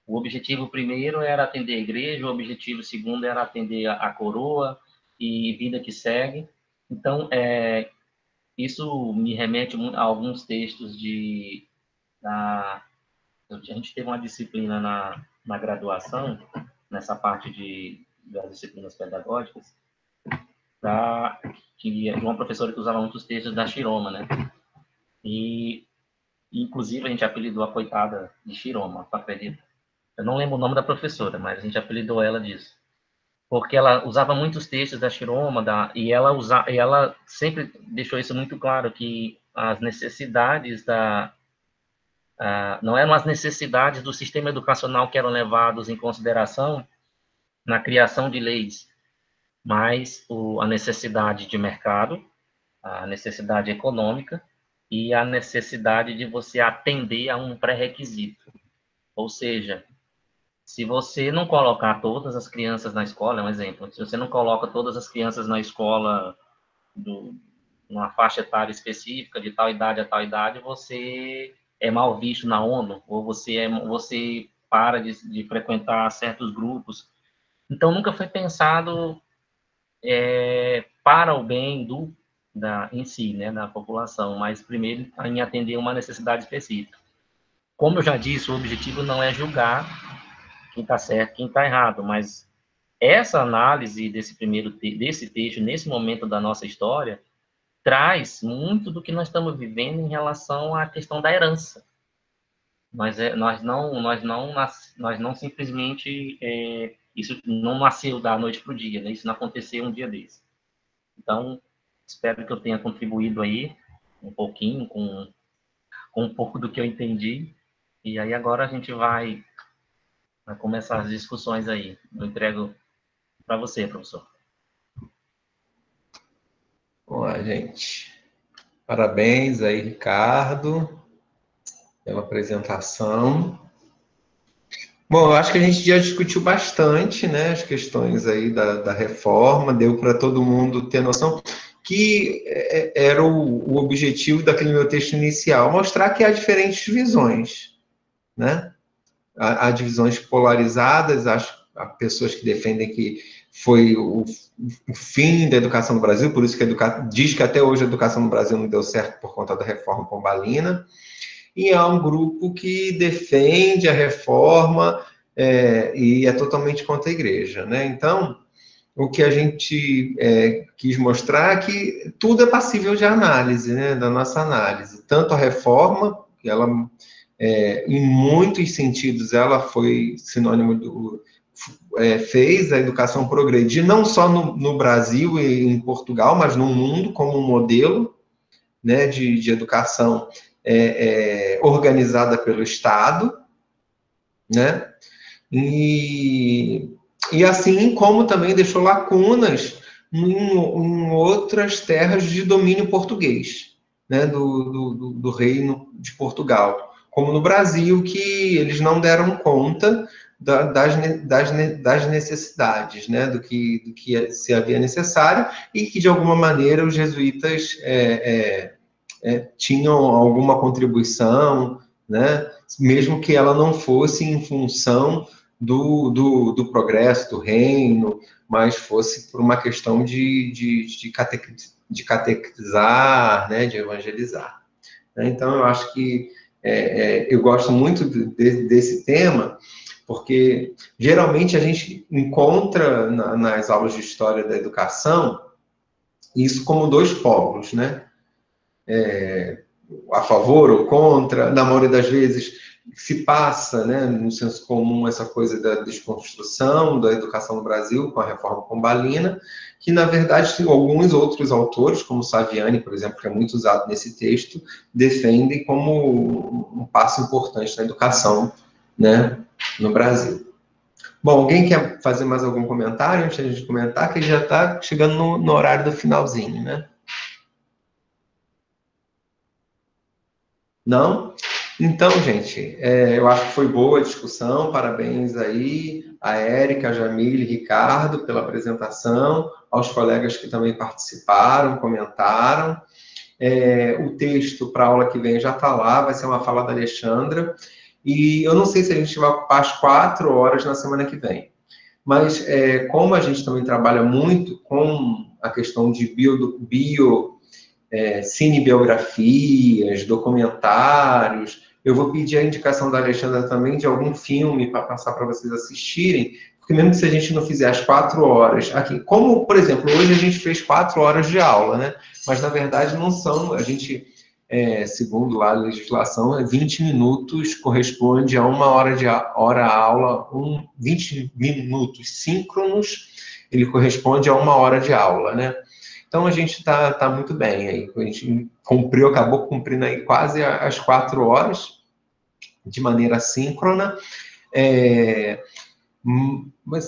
O objetivo primeiro era atender a igreja, o objetivo segundo era atender a coroa e vida que segue. Então, isso me remete a alguns textos a gente teve uma disciplina na graduação, nessa parte das disciplinas pedagógicas, de uma professora que usava muitos textos da Shiroma, né? E, inclusive, a gente apelidou a coitada de Shiroma, tu acredita? Eu não lembro o nome da professora, mas a gente apelidou ela disso. Porque ela usava muitos textos da Shiroma, e ela sempre deixou isso muito claro, que as necessidades não eram as necessidades do sistema educacional que eram levados em consideração na criação de leis, mas a necessidade de mercado, a necessidade econômica e a necessidade de você atender a um pré-requisito. Ou seja, se você não colocar todas as crianças na escola, é um exemplo, se você não coloca todas as crianças na escola numa faixa etária específica, de tal idade a tal idade, você é mal visto na ONU, ou você para de frequentar certos grupos. Então, nunca foi pensado para o bem em si, né, da população, mas primeiro em atender uma necessidade específica. Como eu já disse, o objetivo não é julgar quem está certo, quem está errado, mas essa análise desse texto, nesse momento da nossa história, traz muito do que nós estamos vivendo em relação à questão da herança. Nós não simplesmente isso não nasceu da noite para o dia, né? Isso não aconteceu um dia desse. Então, espero que eu tenha contribuído aí um pouquinho com um pouco do que eu entendi. E aí agora a gente vai começar as discussões aí. Eu entrego para você, professor. Olá, gente. Parabéns aí, Ricardo, pela apresentação. Bom, eu acho que a gente já discutiu bastante, né, as questões aí da reforma, deu para todo mundo ter noção que era o objetivo daquele meu texto inicial, mostrar que há diferentes visões, né? Há divisões polarizadas, há pessoas que defendem que foi o fim da educação no Brasil, por isso que diz que até hoje a educação no Brasil não deu certo por conta da reforma pombalina, e há um grupo que defende a reforma e é totalmente contra a igreja, né? Então, o que a gente quis mostrar é que tudo é passível de análise, né? Da nossa análise. Tanto a reforma, que ela, em muitos sentidos, ela foi sinônimo fez a educação progredir, não só no Brasil e em Portugal, mas no mundo, como um modelo, né, de educação organizada pelo Estado, né? E assim como também deixou lacunas em outras terras de domínio português, né, do Reino de Portugal, como no Brasil, que eles não deram conta das necessidades, né, do que se havia necessário, e que, de alguma maneira, os jesuítas tinham alguma contribuição, né, mesmo que ela não fosse em função do progresso do reino, mas fosse por uma questão de catequizar, né, de evangelizar. Então, eu acho que eu gosto muito desse tema, porque geralmente a gente encontra nas aulas de história da educação isso como dois polos, né? a favor ou contra, na maioria das vezes se passa, né, no senso comum, essa coisa da desconstrução da educação no Brasil, com a reforma pombalina, que, na verdade, alguns outros autores, como Saviani, por exemplo, que é muito usado nesse texto, defendem como um passo importante na educação, né, no Brasil. Bom, alguém quer fazer mais algum comentário antes de a gente comentar, que já está chegando no horário do finalzinho, né? Não? Então, gente, eu acho que foi boa a discussão, parabéns aí a Érica, a Jamile, Ricardo pela apresentação, aos colegas que também participaram, comentaram. O texto para a aula que vem já está lá, vai ser uma fala da Alexandra, e eu não sei se a gente vai ocupar as 4 horas na semana que vem, mas como a gente também trabalha muito com a questão de cinebiografias, documentários, eu vou pedir a indicação da Alexandra também de algum filme para passar para vocês assistirem, porque mesmo que se a gente não fizer as 4 horas aqui, como, por exemplo, hoje a gente fez 4 horas de aula, né? Mas, na verdade, não são, a gente, segundo lá a legislação, 20 minutos corresponde a 1 hora de aula, 20 minutos síncronos, ele corresponde a 1 hora de aula, né? Então, a gente está muito bem aí. A gente acabou cumprindo aí quase as 4 horas, de maneira síncrona.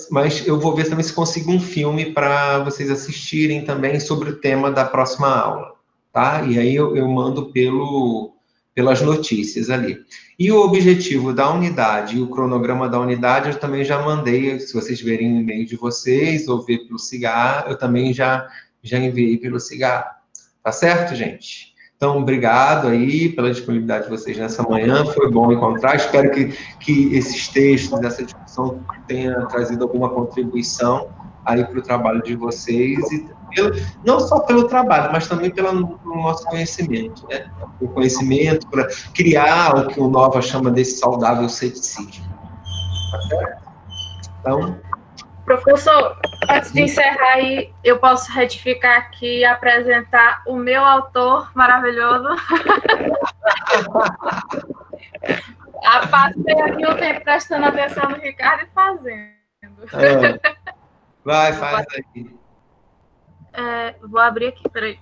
Mas eu vou ver também se consigo um filme para vocês assistirem também sobre o tema da próxima aula, tá? E aí eu mando pelas notícias ali. E o objetivo da unidade e o cronograma da unidade eu também já mandei, se vocês verem no e-mail de vocês ou ver pelo cigarro, eu também já enviei pelo cigarro. Tá certo, gente? Então, obrigado aí pela disponibilidade de vocês nessa manhã, foi bom encontrar, espero que esses textos, essa discussão tenha trazido alguma contribuição aí para o trabalho de vocês, e não só pelo trabalho, mas também pelo nosso conhecimento, né? O conhecimento para criar o que o Nova chama desse saudável ceticismo. Tá certo? Então... Professor, antes de encerrar aí, eu posso retificar aqui e apresentar o meu autor maravilhoso. Passei aqui o tempo prestando atenção no Ricardo e fazendo. Vai, faz aí. Vou abrir aqui, peraí.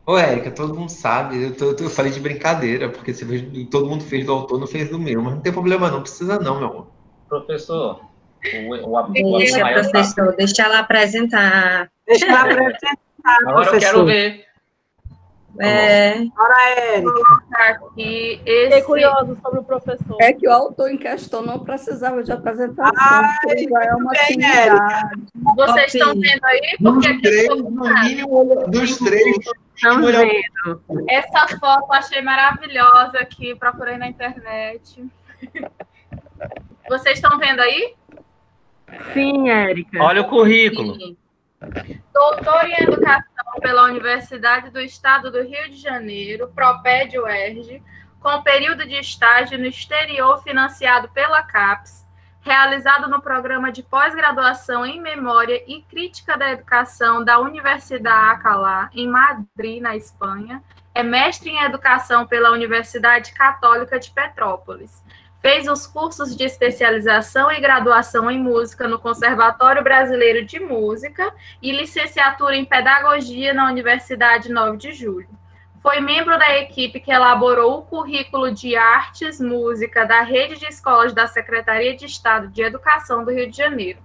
Ô, Érica, todo mundo sabe, eu falei de brincadeira, porque você fez, todo mundo fez do autor, não fez do meu, mas não tem problema não, precisa não, meu amor. Professor... Deixa, professor, deixa ela apresentar. Deixa ela apresentar, agora professor. Eu quero ver. Ora, Érica. Aqui, Fiquei curioso sobre o professor. É que o autor em questão não precisava de apresentação, porque já é uma afinidade. Vocês estão vendo aí? Porque dos três. Estão vendo. Essa foto eu achei maravilhosa aqui, procurei na internet. Vocês estão vendo aí? Sim, Érica. Olha o currículo. Sim. Doutor em Educação pela Universidade do Estado do Rio de Janeiro, Proped UERJ, com período de estágio no exterior financiado pela CAPES, realizado no programa de pós-graduação em Memória e Crítica da Educação da Universidade Alcalá, em Madrid, na Espanha. É mestre em Educação pela Universidade Católica de Petrópolis. Fez os cursos de especialização e graduação em música no Conservatório Brasileiro de Música e licenciatura em Pedagogia na Universidade 9 de Julho. Foi membro da equipe que elaborou o currículo de Artes, Música da Rede de Escolas da Secretaria de Estado de Educação do Rio de Janeiro.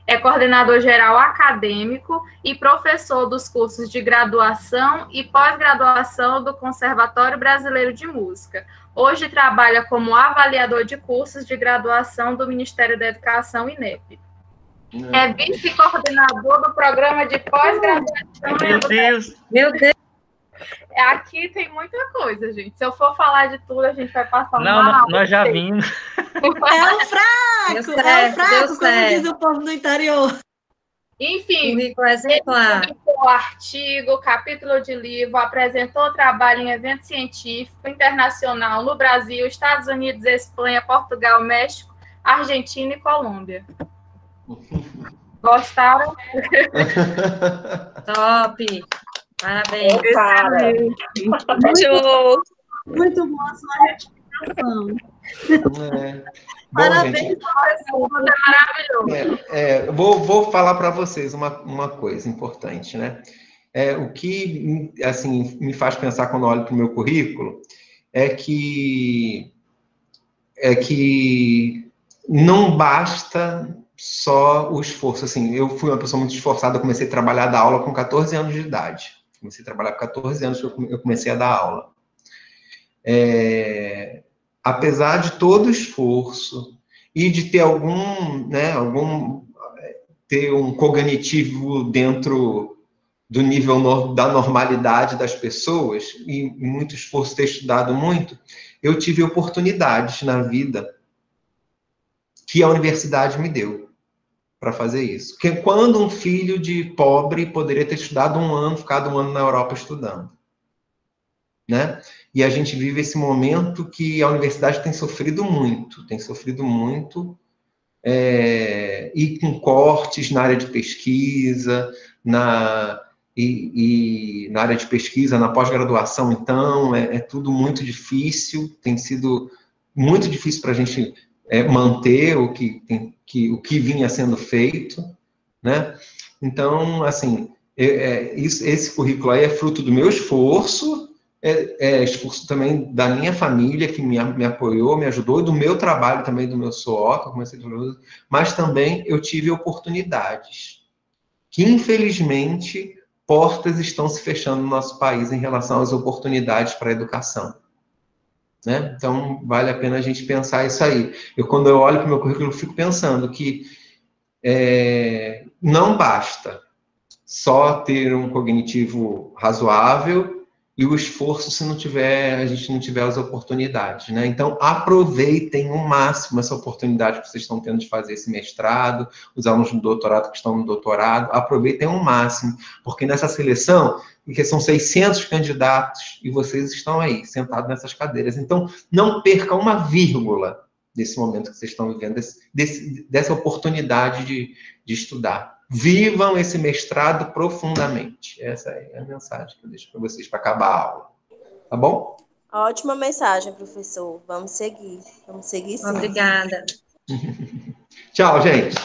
É coordenador geral acadêmico e professor dos cursos de graduação e pós-graduação do Conservatório Brasileiro de Música. Hoje trabalha como avaliador de cursos de graduação do Ministério da Educação, INEP. É vice-coordenador do programa de pós-graduação. Meu Deus! Meu Deus! Aqui tem muita coisa, gente. Se eu for falar de tudo, a gente vai passar Não, nós já vimos. É o fraco, como diz o povo no interior. Enfim, Currículo exemplar. Ele publicou artigo, capítulo de livro, apresentou trabalho em evento científico internacional no Brasil, Estados Unidos, Espanha, Portugal, México, Argentina e Colômbia. Gostaram? Top! Parabéns. Excelente. Show! Muito boa a sua representação. Bom, Parabéns, gente, professor. Maravilhoso. vou falar para vocês uma coisa importante, né? O que, assim, me faz pensar quando olho para o meu currículo é que não basta só o esforço. Assim, eu fui uma pessoa muito esforçada, eu comecei a trabalhar a dar aula com 14 anos de idade. Comecei a trabalhar com 14 anos, eu comecei a dar aula. Apesar de todo o esforço e de ter ter um cognitivo dentro do nível da normalidade das pessoas, e muito esforço, ter estudado muito, eu tive oportunidades na vida que a universidade me deu para fazer isso. Porque quando um filho de pobre poderia ter estudado um ano, ficado um ano na Europa estudando, né? E a gente vive esse momento que a universidade tem sofrido muito, e com cortes na área de pesquisa, na área de pesquisa, na pós-graduação, então, é tudo muito difícil, tem sido muito difícil para a gente manter o que vinha sendo feito, né? Então, assim, esse currículo aí é fruto do meu esforço, esforço também da minha família, que me apoiou, me ajudou, do meu trabalho também, do meu suor, que eu comecei a trabalhar, mas também eu tive oportunidades, que infelizmente portas estão se fechando no nosso país em relação às oportunidades para a educação, né? Então, vale a pena a gente pensar isso aí. Quando eu olho para o meu currículo, eu fico pensando que não basta só ter um cognitivo razoável e o esforço se a gente não tiver as oportunidades, né? Então, aproveitem o máximo essa oportunidade que vocês estão tendo de fazer esse mestrado, os alunos do doutorado que estão no doutorado, aproveitem o máximo, porque nessa seleção, porque são 600 candidatos e vocês estão aí, sentados nessas cadeiras. Então, não percam uma vírgula desse momento que vocês estão vivendo, dessa oportunidade de estudar. Vivam esse mestrado profundamente. Essa é a mensagem que eu deixo para vocês, para acabar a aula. Tá bom? Ótima mensagem, professor. Vamos seguir. Vamos seguir sim. Obrigada. Tchau, gente.